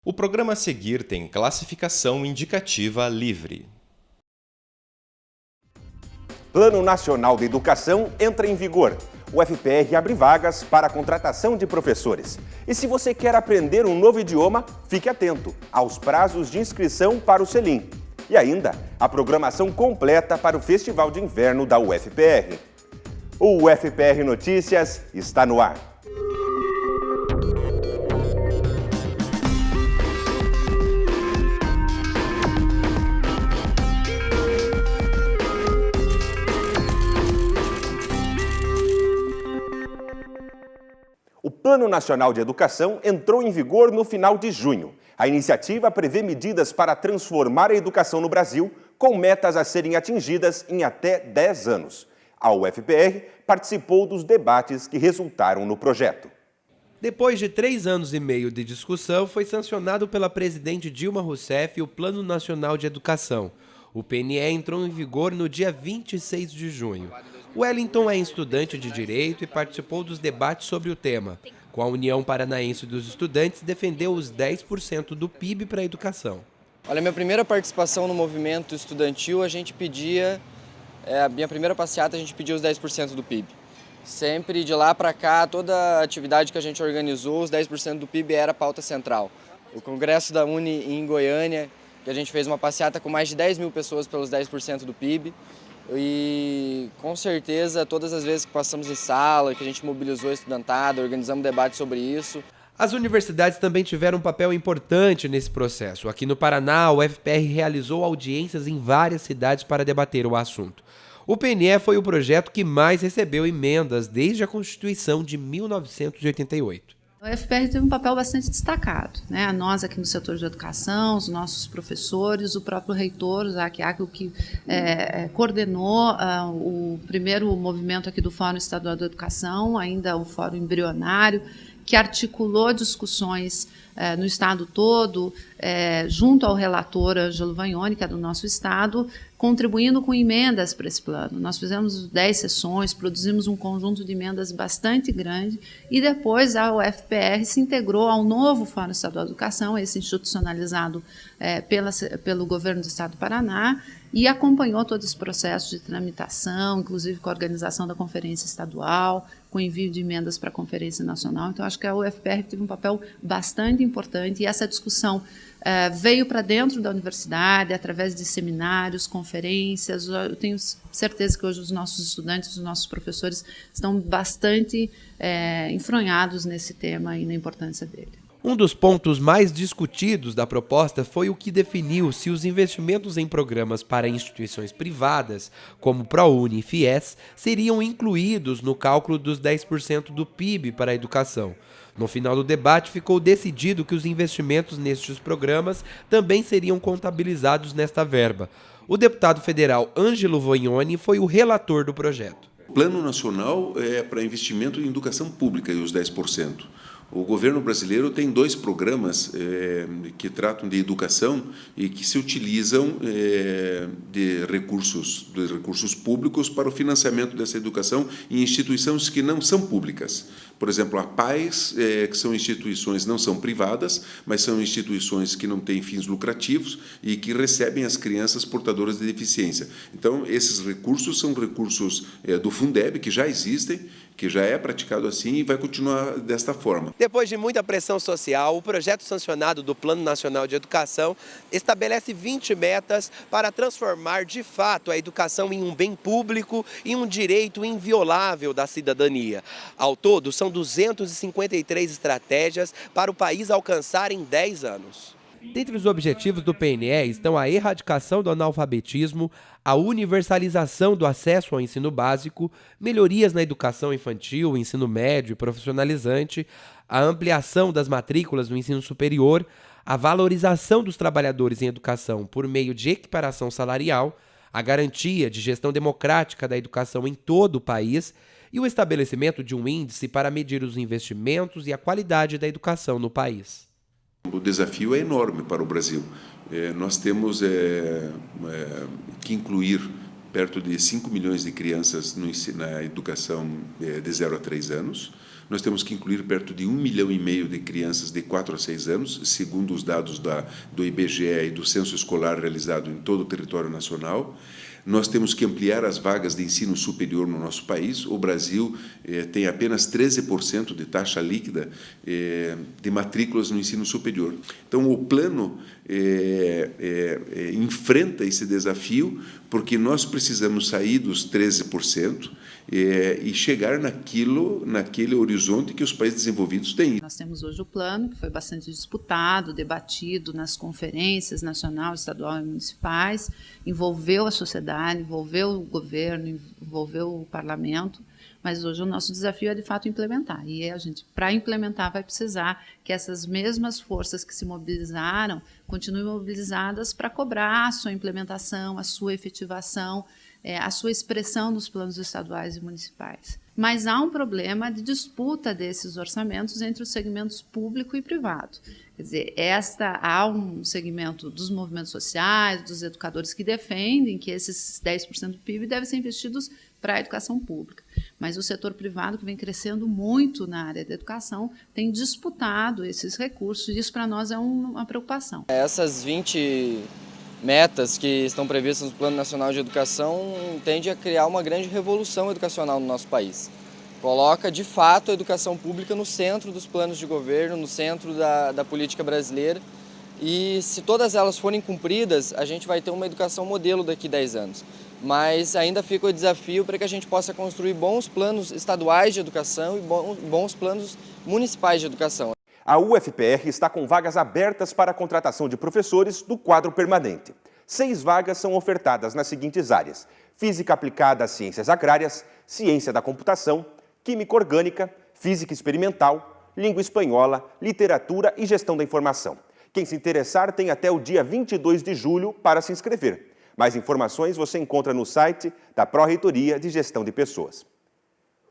O programa a seguir tem classificação indicativa livre. Plano Nacional de Educação entra em vigor. O FPR abre vagas para a contratação de professores. E se você quer aprender um novo idioma, fique atento aos prazos de inscrição para o Selim. E ainda, a programação completa para o Festival de Inverno da UFPR. O UFPR Notícias está no ar. O Plano Nacional de Educação entrou em vigor no final de junho. A iniciativa prevê medidas para transformar a educação no Brasil, com metas a serem atingidas em até 10 anos. A UFPR participou dos debates que resultaram no projeto. Depois de 3 anos e meio de discussão, foi sancionado pela presidente Dilma Rousseff o Plano Nacional de Educação. O PNE entrou em vigor no dia 26 de junho. Wellington é estudante de Direito e participou dos debates sobre o tema. Com a União Paranaense dos Estudantes, defendeu os 10% do PIB para a educação. Olha, minha primeira participação no movimento estudantil, a minha primeira passeata, a gente pediu os 10% do PIB. Sempre de lá para cá, toda a atividade que a gente organizou, os 10% do PIB era a pauta central. O Congresso da Uni em Goiânia, que a gente fez uma passeata com mais de 10 mil pessoas pelos 10% do PIB. E com certeza, todas as vezes que passamos em sala, que a gente mobilizou a estudantada, organizamos debate sobre isso. As universidades também tiveram um papel importante nesse processo. Aqui no Paraná, o UFPR realizou audiências em várias cidades para debater o assunto. O PNE foi o projeto que mais recebeu emendas desde a Constituição de 1988. O UFPR teve um papel bastante destacado, né? Nós aqui no setor de educação, os nossos professores, o próprio reitor, Zac Ackl, que coordenou o primeiro movimento aqui do Fórum Estadual da Educação, ainda um fórum embrionário, que articulou discussões no estado todo, junto ao relator Ângelo Vagnoni, que é do nosso estado, contribuindo com emendas para esse plano. Nós fizemos 10 sessões, produzimos um conjunto de emendas bastante grande e depois a UFPR se integrou ao novo Fórum Estadual de Educação, esse institucionalizado pelo governo do estado do Paraná, e acompanhou todo esse processo de tramitação, inclusive com a organização da conferência estadual, com envio de emendas para a conferência nacional. Então, acho que a UFPR teve um papel bastante importante e essa discussão veio para dentro da universidade, através de seminários, conferências. Eu tenho certeza que hoje os nossos estudantes, os nossos professores estão bastante enfronhados nesse tema e na importância dele. Um dos pontos mais discutidos da proposta foi o que definiu se os investimentos em programas para instituições privadas, como ProUni e FIES, seriam incluídos no cálculo dos 10% do PIB para a educação. No final do debate, ficou decidido que os investimentos nestes programas também seriam contabilizados nesta verba. O deputado federal Ângelo Vagnoni foi o relator do projeto. O Plano Nacional é para investimento em educação pública e os 10%. O governo brasileiro tem 2 programas que tratam de educação e que se utilizam de recursos públicos para o financiamento dessa educação em instituições que não são públicas. Por exemplo, a PAES, que são instituições não são privadas, mas são instituições que não têm fins lucrativos e que recebem as crianças portadoras de deficiência. Então, esses recursos são recursos do Fundeb, que já existem, que já é praticado assim e vai continuar desta forma. Depois de muita pressão social, o projeto sancionado do Plano Nacional de Educação estabelece 20 metas para transformar de fato a educação em um bem público e um direito inviolável da cidadania. Ao todo, são 253 estratégias para o país alcançar em 10 anos. Dentre os objetivos do PNE estão a erradicação do analfabetismo, a universalização do acesso ao ensino básico, melhorias na educação infantil, ensino médio e profissionalizante, a ampliação das matrículas no ensino superior, a valorização dos trabalhadores em educação por meio de equiparação salarial, a garantia de gestão democrática da educação em todo o país e o estabelecimento de um índice para medir os investimentos e a qualidade da educação no país. O desafio é enorme para o Brasil. Nós temos que incluir perto de 5 milhões de crianças na educação de 0 a 3 anos. nós temos que incluir perto de 1,5 milhão de crianças de 4 a 6 anos, segundo os dados do IBGE e do censo escolar realizado em todo o território nacional. Nós temos que ampliar as vagas de ensino superior no nosso país. O Brasil tem apenas 13% de taxa líquida de matrículas no ensino superior. Então, o plano enfrenta esse desafio, porque nós precisamos sair dos 13% e chegar naquele horizonte que os países desenvolvidos têm. Nós temos hoje o plano, que foi bastante disputado, debatido nas conferências nacional, estadual e municipais, envolveu a sociedade, envolveu o governo, envolveu o parlamento, mas hoje o nosso desafio é, de fato, implementar. E a gente, para implementar, vai precisar que essas mesmas forças que se mobilizaram continuem mobilizadas para cobrar a sua implementação, a sua efetivação, a sua expressão nos planos estaduais e municipais. Mas há um problema de disputa desses orçamentos entre os segmentos público e privado. Quer dizer, há um segmento dos movimentos sociais, dos educadores que defendem que esses 10% do PIB devem ser investidos para a educação pública. Mas o setor privado, que vem crescendo muito na área da educação, tem disputado esses recursos, e isso para nós é uma preocupação. Essas 20 metas que estão previstas no Plano Nacional de Educação tende a criar uma grande revolução educacional no nosso país. Coloca, de fato, a educação pública no centro dos planos de governo, no centro da política brasileira. E se todas elas forem cumpridas, a gente vai ter uma educação modelo daqui a 10 anos. Mas ainda fica o desafio para que a gente possa construir bons planos estaduais de educação e bons planos municipais de educação. A UFPR está com vagas abertas para a contratação de professores do quadro permanente. 6 vagas são ofertadas nas seguintes áreas: Física aplicada às ciências agrárias, Ciência da computação, Química orgânica, Física experimental, Língua espanhola, Literatura e Gestão da informação. Quem se interessar tem até o dia 22 de julho para se inscrever. Mais informações você encontra no site da Pró-Reitoria de Gestão de Pessoas.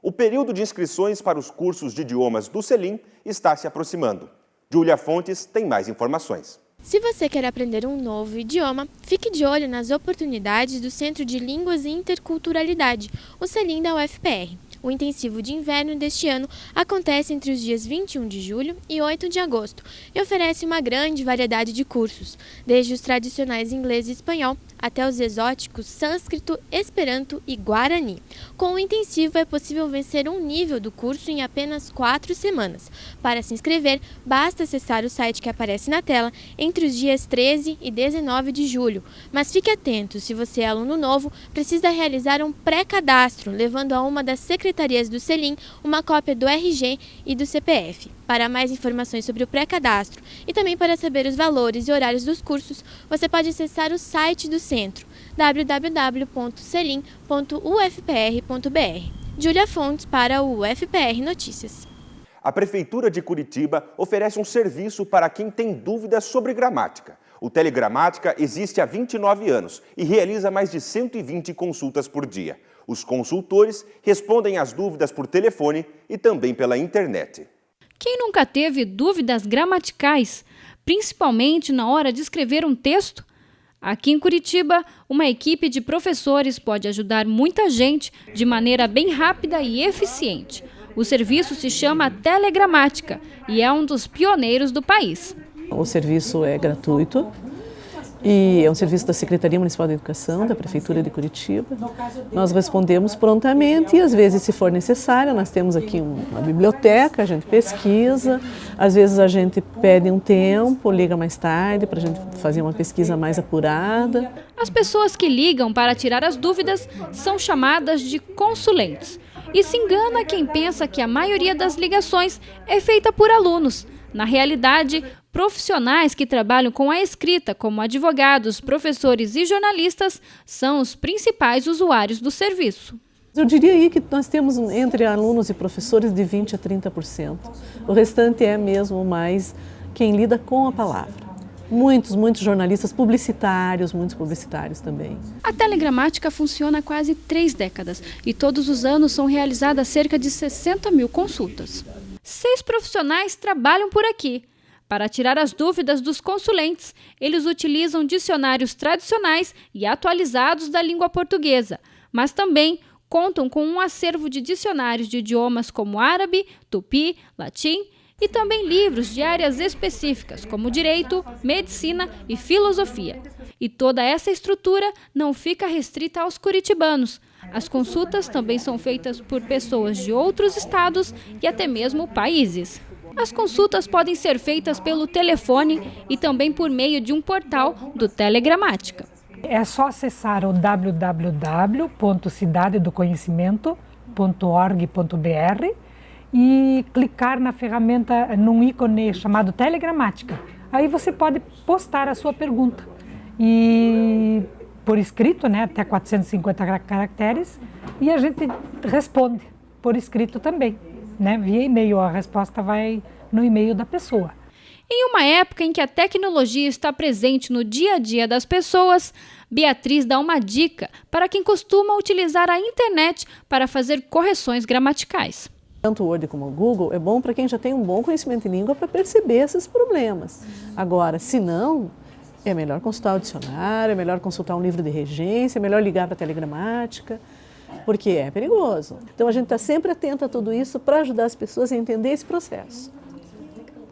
O período de inscrições para os cursos de idiomas do Selim está se aproximando. Júlia Fontes tem mais informações. Se você quer aprender um novo idioma, fique de olho nas oportunidades do Centro de Línguas e Interculturalidade, o Selim da UFPR. O intensivo de inverno deste ano acontece entre os dias 21 de julho e 8 de agosto e oferece uma grande variedade de cursos, desde os tradicionais inglês e espanhol até os exóticos sânscrito, esperanto e guarani. Com o intensivo é possível vencer um nível do curso em apenas 4 semanas. Para se inscrever, basta acessar o site que aparece na tela entre os dias 13 e 19 de julho. Mas fique atento, se você é aluno novo, precisa realizar um pré-cadastro, levando a uma das secretarias do Selim uma cópia do RG e do CPF. Para mais informações sobre o pré-cadastro e também para saber os valores e horários dos cursos, você pode acessar o site do centro, www.selim.ufpr.br. Júlia Fontes para o UFPR Notícias. A Prefeitura de Curitiba oferece um serviço para quem tem dúvidas sobre gramática. O Telegramática existe há 29 anos e realiza mais de 120 consultas por dia. Os consultores respondem às dúvidas por telefone e também pela internet. Quem nunca teve dúvidas gramaticais, principalmente na hora de escrever um texto? Aqui em Curitiba, uma equipe de professores pode ajudar muita gente de maneira bem rápida e eficiente. O serviço se chama Telegramática e é um dos pioneiros do país. O serviço é gratuito e é um serviço da Secretaria Municipal de Educação, da Prefeitura de Curitiba. Nós respondemos prontamente e, às vezes, se for necessário, nós temos aqui uma biblioteca, a gente pesquisa, às vezes a gente pede um tempo, liga mais tarde para a gente fazer uma pesquisa mais apurada. As pessoas que ligam para tirar as dúvidas são chamadas de consulentes. E se engana quem pensa que a maioria das ligações é feita por alunos. Na realidade, profissionais que trabalham com a escrita, como advogados, professores e jornalistas, são os principais usuários do serviço. Eu diria aí que nós temos entre alunos e professores de 20% a 30%. O restante é mesmo mais quem lida com a palavra. Muitos jornalistas publicitários, muitos publicitários também. A Telegramática funciona há quase 3 décadas e todos os anos são realizadas cerca de 60 mil consultas. 6 profissionais trabalham por aqui. Para tirar as dúvidas dos consulentes, eles utilizam dicionários tradicionais e atualizados da língua portuguesa, mas também contam com um acervo de dicionários de idiomas como árabe, tupi, latim e também livros de áreas específicas como direito, medicina e filosofia. E toda essa estrutura não fica restrita aos curitibanos. As consultas também são feitas por pessoas de outros estados e até mesmo países. As consultas podem ser feitas pelo telefone e também por meio de um portal do Telegramática. É só acessar o www.cidadedoconhecimento.org.br e clicar na ferramenta, num ícone chamado Telegramática. Aí você pode postar a sua pergunta. E por escrito, né, até 450 caracteres, e a gente responde por escrito também, né, via e-mail. A resposta vai no e-mail da pessoa. Em uma época em que a tecnologia está presente no dia a dia das pessoas, Beatriz dá uma dica para quem costuma utilizar a internet para fazer correções gramaticais. Tanto o Word como o Google é bom para quem já tem um bom conhecimento em língua para perceber esses problemas. Agora, se não, é melhor consultar o dicionário, é melhor consultar um livro de regência, é melhor ligar para a Telegramática, porque é perigoso. Então a gente está sempre atento a tudo isso para ajudar as pessoas a entender esse processo.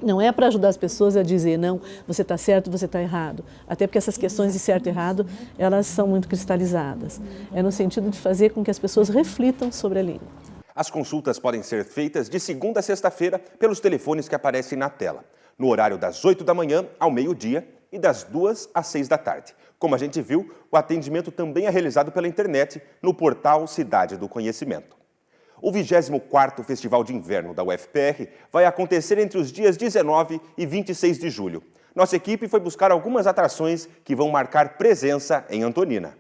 Não é para ajudar as pessoas a dizer, não, você está certo, você está errado. Até porque essas questões de certo e errado, elas são muito cristalizadas. É no sentido de fazer com que as pessoas reflitam sobre a língua. As consultas podem ser feitas de segunda a sexta-feira pelos telefones que aparecem na tela, no horário das 8 da manhã ao meio-dia e das 2 às 6 da tarde. Como a gente viu, o atendimento também é realizado pela internet no portal Cidade do Conhecimento. O 24º Festival de Inverno da UFPR vai acontecer entre os dias 19 e 26 de julho. Nossa equipe foi buscar algumas atrações que vão marcar presença em Antonina.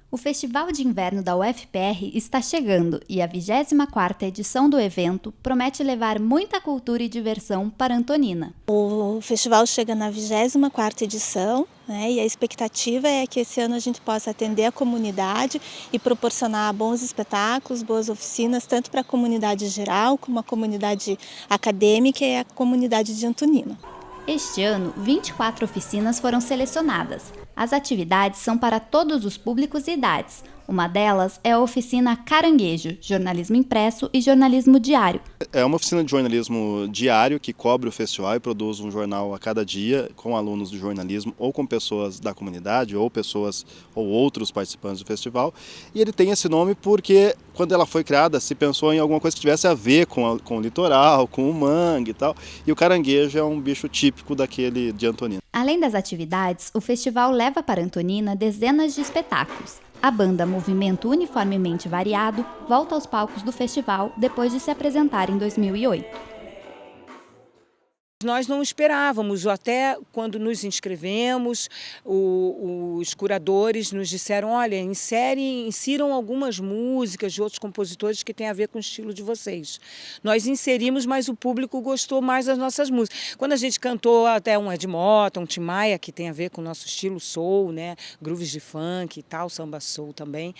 O Festival de Inverno da UFPR está chegando e a 24ª edição do evento promete levar muita cultura e diversão para Antonina. O festival chega na 24ª edição, né, e a expectativa é que esse ano a gente possa atender a comunidade e proporcionar bons espetáculos, boas oficinas, tanto para a comunidade geral como a comunidade acadêmica e a comunidade de Antonina. Este ano, 24 oficinas foram selecionadas. As atividades são para todos os públicos e idades. Uma delas é a oficina Caranguejo, jornalismo impresso e jornalismo diário. É uma oficina de jornalismo diário que cobre o festival e produz um jornal a cada dia com alunos do jornalismo ou com pessoas da comunidade ou pessoas ou outros participantes do festival. E ele tem esse nome porque quando ela foi criada se pensou em alguma coisa que tivesse a ver com o litoral, com o mangue e tal. E o caranguejo é um bicho típico daquele de Antonina. Além das atividades, o festival leva para Antonina dezenas de espetáculos. A banda Movimento Uniformemente Variado volta aos palcos do festival depois de se apresentar em 2008. Nós não esperávamos, até quando nos inscrevemos, os curadores nos disseram, olha, insiram algumas músicas de outros compositores que têm a ver com o estilo de vocês. Nós inserimos, mas o público gostou mais das nossas músicas. Quando a gente cantou até um Ed Mota, um Tim Maia, que tem a ver com o nosso estilo soul, né, grooves de funk e tal, samba soul também,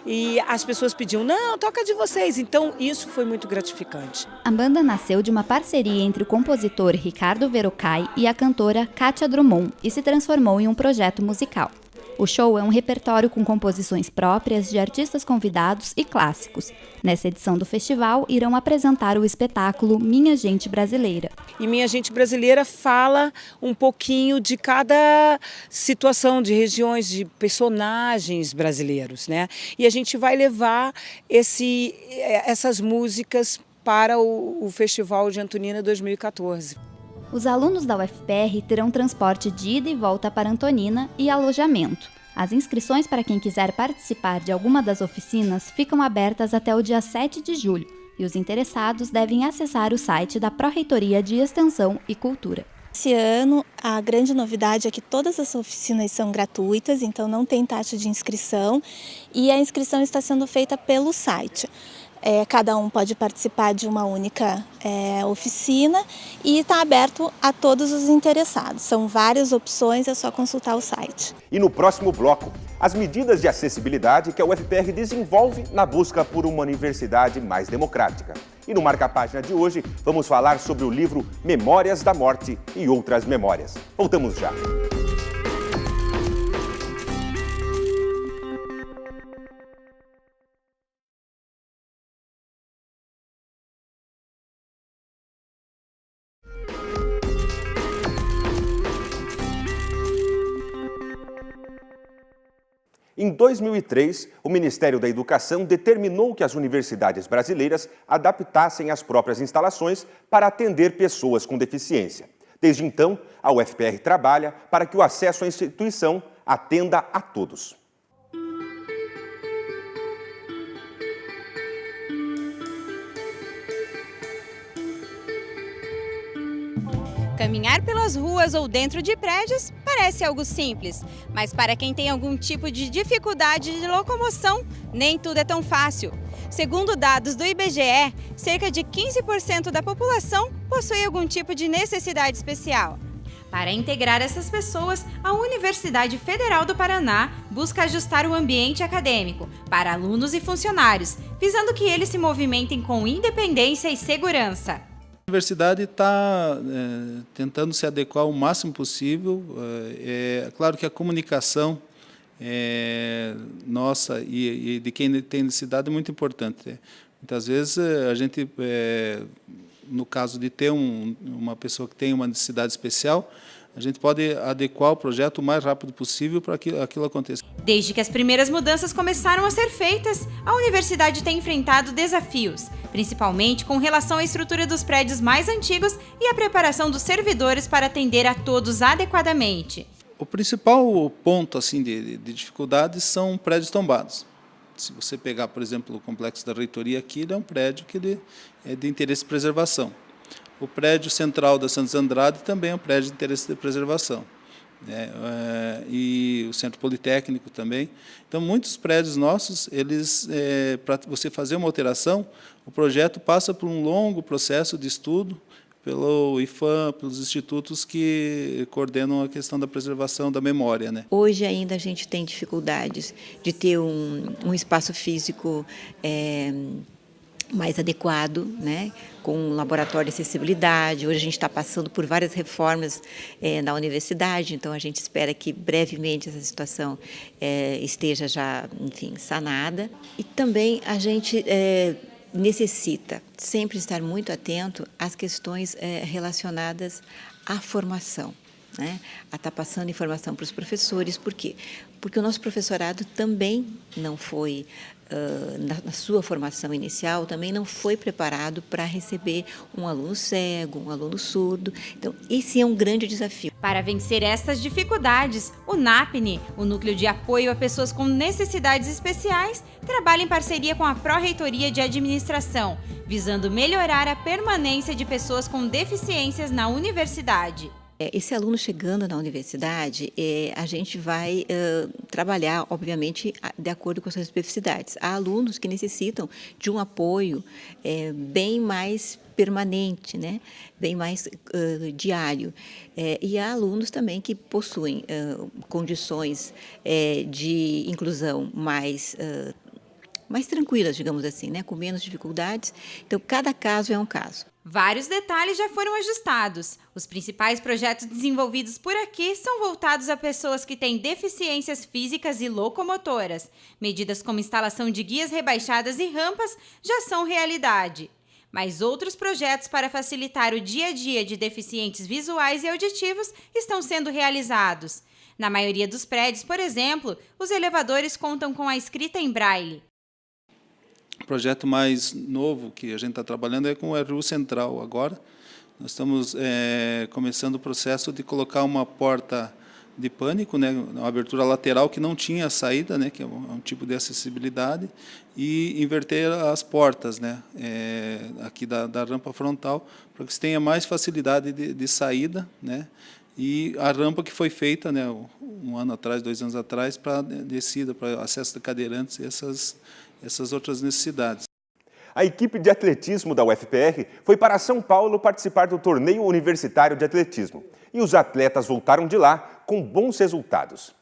e as pessoas pediam, não, toca de vocês. Então isso foi muito gratificante. A banda nasceu de uma parceria entre o compositor Ricardo Verocai e a cantora Kátia Drummond e se transformou em um projeto musical. O show é um repertório com composições próprias de artistas convidados e clássicos. Nessa edição do festival, irão apresentar o espetáculo Minha Gente Brasileira. E Minha Gente Brasileira fala um pouquinho de cada situação, de regiões, de personagens brasileiros, né? E a gente vai levar essas músicas para o Festival de Antonina 2014. Os alunos da UFPR terão transporte de ida e volta para Antonina e alojamento. As inscrições para quem quiser participar de alguma das oficinas ficam abertas até o dia 7 de julho e os interessados devem acessar o site da Pró-Reitoria de Extensão e Cultura. Esse ano, a grande novidade é que todas as oficinas são gratuitas, então não tem taxa de inscrição e a inscrição está sendo feita pelo site. Cada um pode participar de uma única oficina e está aberto a todos os interessados. São várias opções, é só consultar o site. E no próximo bloco, as medidas de acessibilidade que a UFPR desenvolve na busca por uma universidade mais democrática. E no Marca-Página de hoje, vamos falar sobre o livro Memórias da Morte e Outras Memórias. Voltamos já. Em 2003, o Ministério da Educação determinou que as universidades brasileiras adaptassem as próprias instalações para atender pessoas com deficiência. Desde então, a UFPR trabalha para que o acesso à instituição atenda a todos. Caminhar pelas ruas ou dentro de prédios parece algo simples, mas para quem tem algum tipo de dificuldade de locomoção, nem tudo é tão fácil. Segundo dados do IBGE, cerca de 15% da população possui algum tipo de necessidade especial. Para integrar essas pessoas, a Universidade Federal do Paraná busca ajustar o ambiente acadêmico para alunos e funcionários, visando que eles se movimentem com independência e segurança. A universidade está tentando se adequar o máximo possível. É claro que a comunicação nossa e de quem tem necessidade é muito importante. Muitas vezes a gente, no caso de ter uma pessoa que tem uma necessidade especial, a gente pode adequar o projeto o mais rápido possível para que aquilo aconteça. Desde que as primeiras mudanças começaram a ser feitas, a universidade tem enfrentado desafios, principalmente com relação à estrutura dos prédios mais antigos e a preparação dos servidores para atender a todos adequadamente. O principal ponto assim, de dificuldades são prédios tombados. Se você pegar, por exemplo, o complexo da reitoria aqui, ele é um prédio que ele é de interesse de preservação. O prédio central da Santos Andrade também é um prédio de interesse de preservação. E o Centro Politécnico também. Então, muitos prédios nossos, para você fazer uma alteração, o projeto passa por um longo processo de estudo pelo IFAM, pelos institutos que coordenam a questão da preservação da memória, né? Hoje ainda a gente tem dificuldades de ter um espaço físico mais adequado, né, com um laboratório de acessibilidade. Hoje a gente está passando por várias reformas na universidade, então a gente espera que brevemente essa situação esteja já, enfim, sanada. E também a gente necessita sempre estar muito atento às questões relacionadas à formação, né? A estar passando informação para os professores. Por quê? Porque o nosso professorado também não foi, na sua formação inicial, também não foi preparado para receber um aluno cego, um aluno surdo. Então, esse é um grande desafio. Para vencer essas dificuldades, o NAPNE, o Núcleo de Apoio a Pessoas com Necessidades Especiais, trabalha em parceria com a Pró-Reitoria de Administração, visando melhorar a permanência de pessoas com deficiências na universidade. Esse aluno chegando na universidade, a gente vai trabalhar, obviamente, de acordo com as suas especificidades. Há alunos que necessitam de um apoio bem mais permanente, né? Bem mais diário. E há alunos também que possuem condições de inclusão mais tranquilas, digamos assim, né? Com menos dificuldades. Então, cada caso é um caso. Vários detalhes já foram ajustados. Os principais projetos desenvolvidos por aqui são voltados a pessoas que têm deficiências físicas e locomotoras. Medidas como instalação de guias rebaixadas e rampas já são realidade. Mas outros projetos para facilitar o dia a dia de deficientes visuais e auditivos estão sendo realizados. Na maioria dos prédios, por exemplo, os elevadores contam com a escrita em braille. O projeto mais novo que a gente está trabalhando é com o RU Central agora. Nós estamos começando o processo de colocar uma porta de pânico, né, uma abertura lateral que não tinha saída, né, que é um tipo de acessibilidade, e inverter as portas, né, aqui da rampa frontal, para que se tenha mais facilidade de saída, né, e a rampa que foi feita, né, um ano atrás, 2 anos atrás, para descida, para acesso de cadeirantes e essas outras necessidades. A equipe de atletismo da UFPR foi para São Paulo participar do torneio universitário de atletismo. E os atletas voltaram de lá com bons resultados.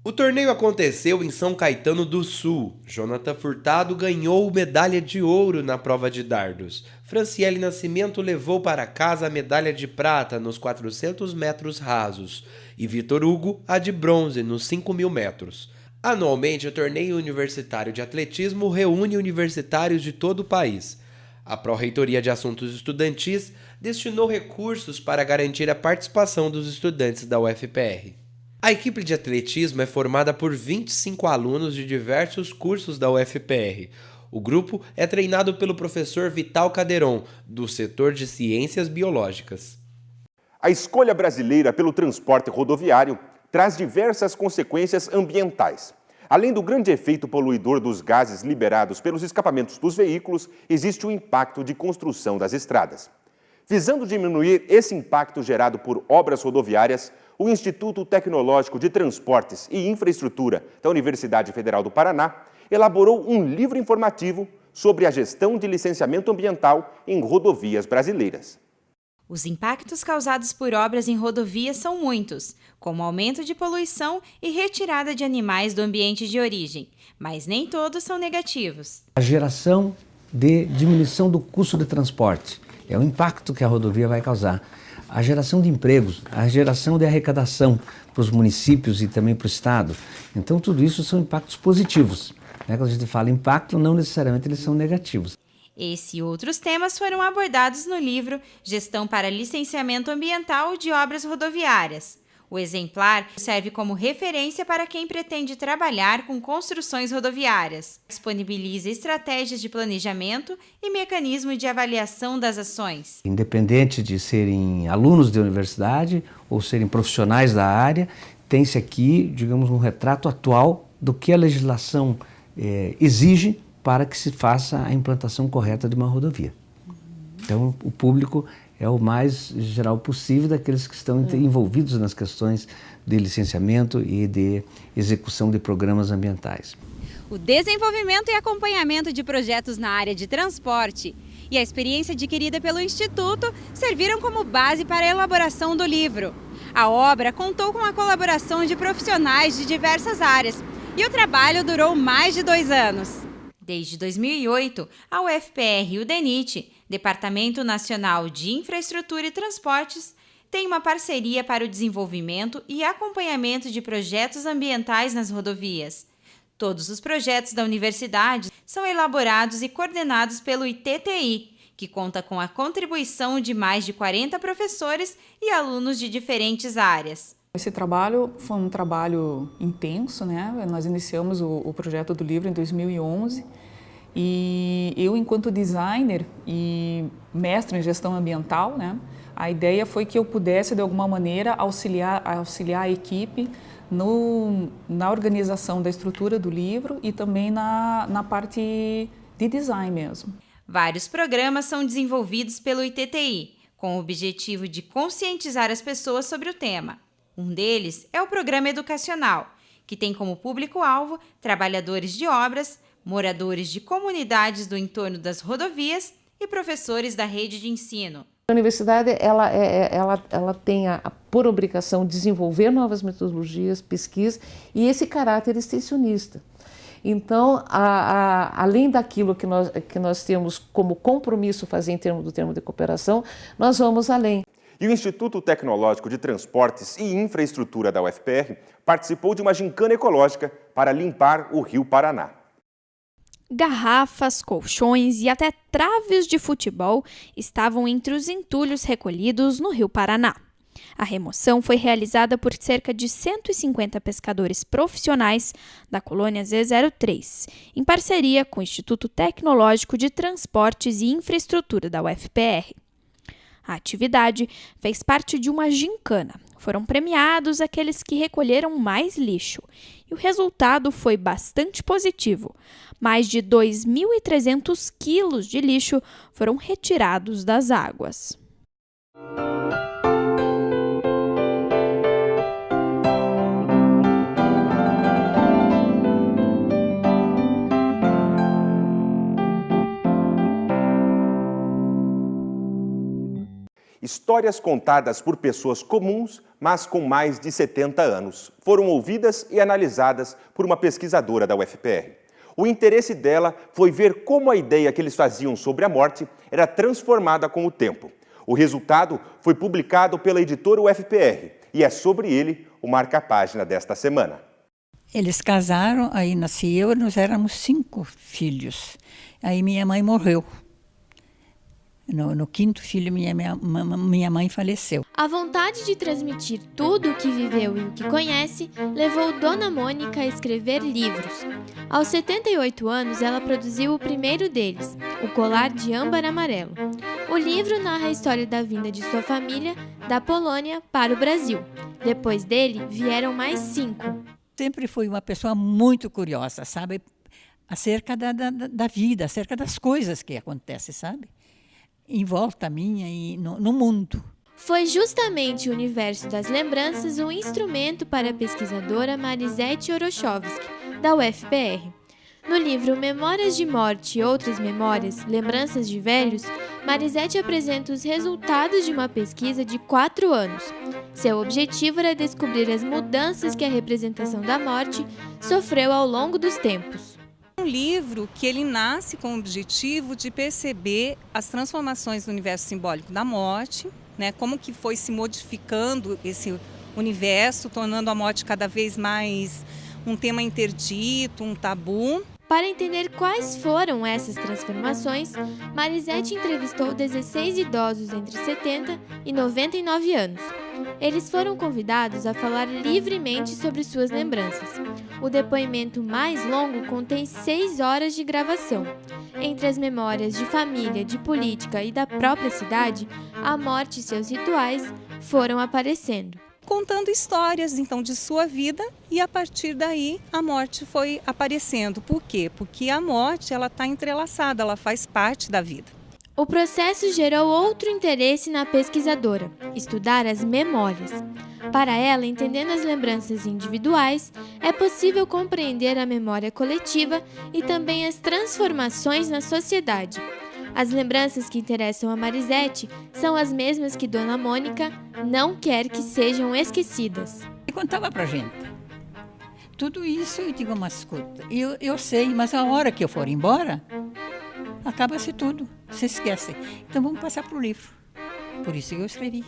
O torneio aconteceu em São Caetano do Sul. Jonathan Furtado ganhou medalha de ouro na prova de dardos. Franciele Nascimento levou para casa a medalha de prata nos 400 metros rasos. E Vitor Hugo a de bronze nos 5.000 metros. Anualmente, o torneio universitário de atletismo reúne universitários de todo o país. A Pró-Reitoria de Assuntos Estudantis destinou recursos para garantir a participação dos estudantes da UFPR. A equipe de atletismo é formada por 25 alunos de diversos cursos da UFPR. O grupo é treinado pelo professor Vital Caderon, do setor de Ciências Biológicas. A escolha brasileira pelo transporte rodoviário traz diversas consequências ambientais. Além do grande efeito poluidor dos gases liberados pelos escapamentos dos veículos, existe o impacto de construção das estradas. Visando diminuir esse impacto gerado por obras rodoviárias, o Instituto Tecnológico de Transportes e Infraestrutura da Universidade Federal do Paraná elaborou um livro informativo sobre a gestão de licenciamento ambiental em rodovias brasileiras. Os impactos causados por obras em rodovias são muitos, como aumento de poluição e retirada de animais do ambiente de origem, mas nem todos são negativos. A geração de diminuição do custo de transporte é o impacto que a rodovia vai causar. A geração de empregos, a geração de arrecadação para os municípios e também para o Estado. Então, tudo isso são impactos positivos. Quando a gente fala impacto, não necessariamente eles são negativos. Esse e outros temas foram abordados no livro Gestão para Licenciamento Ambiental de Obras Rodoviárias. O exemplar serve como referência para quem pretende trabalhar com construções rodoviárias. Disponibiliza estratégias de planejamento e mecanismo de avaliação das ações. Independente de serem alunos de universidade ou serem profissionais da área, tem-se aqui, digamos, um retrato atual do que a legislação exige para que se faça a implantação correta de uma rodovia. Então, o público é o mais geral possível daqueles que estão envolvidos nas questões de licenciamento e de execução de programas ambientais. O desenvolvimento e acompanhamento de projetos na área de transporte e a experiência adquirida pelo Instituto serviram como base para a elaboração do livro. A obra contou com a colaboração de profissionais de diversas áreas e o trabalho durou mais de 2 anos. Desde 2008, a UFPR e o DENIT, Departamento Nacional de Infraestrutura e Transportes, tem uma parceria para o desenvolvimento e acompanhamento de projetos ambientais nas rodovias. Todos os projetos da universidade são elaborados e coordenados pelo ITTI, que conta com a contribuição de mais de 40 professores e alunos de diferentes áreas. Esse trabalho foi um trabalho intenso, né? Nós iniciamos o projeto do livro em 2011 e eu, enquanto designer e mestre em gestão ambiental, né? A ideia foi que eu pudesse, de alguma maneira, auxiliar a equipe na organização da estrutura do livro e também na parte de design mesmo. Vários programas são desenvolvidos pelo ITTI, com o objetivo de conscientizar as pessoas sobre o tema. Um deles é o Programa Educacional, que tem como público-alvo trabalhadores de obras, moradores de comunidades do entorno das rodovias e professores da rede de ensino. A universidade ela tem por obrigação desenvolver novas metodologias, pesquisa e esse caráter extensionista. Então, além daquilo que nós temos como compromisso fazer em termos do termo de cooperação, nós vamos além. E o Instituto Tecnológico de Transportes e Infraestrutura da UFPR participou de uma gincana ecológica para limpar o Rio Paraná. Garrafas, colchões e até traves de futebol estavam entre os entulhos recolhidos no Rio Paraná. A remoção foi realizada por cerca de 150 pescadores profissionais da colônia Z03, em parceria com o Instituto Tecnológico de Transportes e Infraestrutura da UFPR. A atividade fez parte de uma gincana. Foram premiados aqueles que recolheram mais lixo e o resultado foi bastante positivo. Mais de 2.300 quilos de lixo foram retirados das águas. Histórias contadas por pessoas comuns, mas com mais de 70 anos, foram ouvidas e analisadas por uma pesquisadora da UFPR. O interesse dela foi ver como a ideia que eles faziam sobre a morte era transformada com o tempo. O resultado foi publicado pela editora UFPR e é sobre ele o marca-página desta semana. Eles casaram, aí nasci eu, nós éramos 5 filhos. Aí minha mãe morreu. No 5º filho, minha mãe faleceu. A vontade de transmitir tudo o que viveu e o que conhece levou Dona Mônica a escrever livros. Aos 78 anos, ela produziu o primeiro deles, O Colar de Âmbar Amarelo. O livro narra a história da vinda de sua família da Polônia para o Brasil. Depois dele, vieram mais 5. Sempre fui uma pessoa muito curiosa, sabe? Acerca da vida, acerca das coisas que acontecem, sabe? Em volta minha e no mundo. Foi justamente o universo das lembranças um instrumento para a pesquisadora Marisete Orochovski, da UFPR. No livro Memórias de Morte e Outras Memórias, Lembranças de Velhos, Marisete apresenta os resultados de uma pesquisa de 4 anos. Seu objetivo era descobrir as mudanças que a representação da morte sofreu ao longo dos tempos. Um livro que ele nasce com o objetivo de perceber as transformações no universo simbólico da morte, né, como que foi se modificando esse universo, tornando a morte cada vez mais um tema interdito, um tabu. Para entender quais foram essas transformações, Marisete entrevistou 16 idosos entre 70 e 99 anos. Eles foram convidados a falar livremente sobre suas lembranças. O depoimento mais longo contém 6 horas de gravação. Entre as memórias de família, de política e da própria cidade, a morte e seus rituais foram aparecendo. Contando histórias, então, de sua vida, e a partir daí a morte foi aparecendo. Por quê? Porque a morte ela está entrelaçada, ela faz parte da vida. O processo gerou outro interesse na pesquisadora, estudar as memórias. Para ela, entendendo as lembranças individuais, é possível compreender a memória coletiva e também as transformações na sociedade. As lembranças que interessam a Marisete são as mesmas que Dona Mônica não quer que sejam esquecidas. E contava pra gente. Tudo isso eu digo, mas escuta, eu sei, mas a hora que eu for embora, acaba-se tudo, se esquece. Então vamos passar para o livro. Por isso eu escrevi.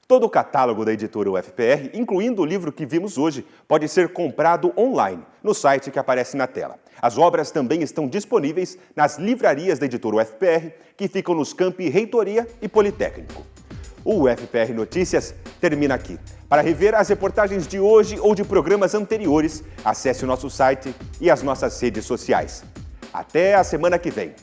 Todo o catálogo da editora UFPR, incluindo o livro que vimos hoje, pode ser comprado online, no site que aparece na tela. As obras também estão disponíveis nas livrarias da editora UFPR, que ficam nos campi Reitoria e Politécnico. O UFPR Notícias termina aqui. Para rever as reportagens de hoje ou de programas anteriores, acesse o nosso site e as nossas redes sociais. Até a semana que vem.